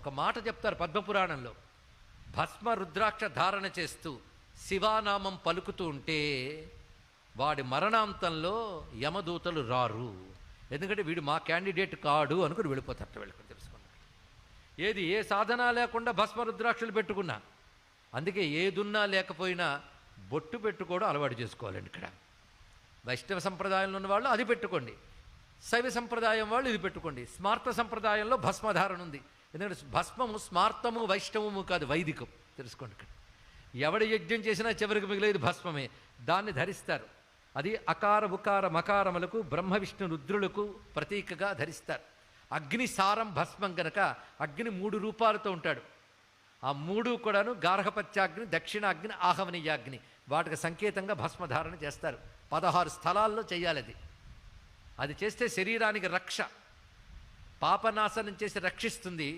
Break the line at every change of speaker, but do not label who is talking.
ఒక మాట చెప్తారు పద్మపురాణంలో. భస్మ రుద్రాక్ష ధారణ చేస్తూ శివానామం పలుకుతూ ఉంటే వాడి మరణాంతంలో యమదూతలు రారు. ఎందుకంటే వీడు మా క్యాండిడేట్ కాడు అనుకుని వెళ్ళిపోతారట. వెళ్ళుకుని తెలుసుకున్నాడు. ఏది ఏ సాధన లేకుండా భస్మ రుద్రాక్షలు పెట్టుకున్నా, అందుకే ఏదున్నా లేకపోయినా బొట్టు పెట్టుకోవడం అలవాటు చేసుకోవాలండి. ఇక్కడ వైష్ణవ సంప్రదాయంలో ఉన్న వాళ్ళు అది పెట్టుకోండి, శైవ సంప్రదాయం వాళ్ళు ఇది పెట్టుకోండి. స్మార్త సంప్రదాయంలో భస్మధారణ ఉంది. ఎందుకంటే భస్మము స్మార్తము వైష్ణవము కాదు, వైదికం. తెలుసుకోండి. ఇక్కడ ఎవడి యజ్ఞం చేసినా చివరికి మిగిలేదు భస్మమే. దాన్ని ధరిస్తారు. అది అకార ఉకార మకారములకు బ్రహ్మ విష్ణు రుద్రులకు ప్రతీకగా ధరిస్తారు. అగ్ని సారం భస్మం కనుక అగ్ని 3 రూపాలతో ఉంటాడు. ఆ 3 కూడాను గార్హపత్యాగ్ని, దక్షిణాగ్ని, ఆహవనీయాగ్ని, వాటికి సంకేతంగా భస్మధారణ చేస్తారు. 16 స్థలాల్లో చేయాలి. అది చేస్తే శరీరానికి రక్ష, పాపనాశనం చేసి రక్షిస్తుంది.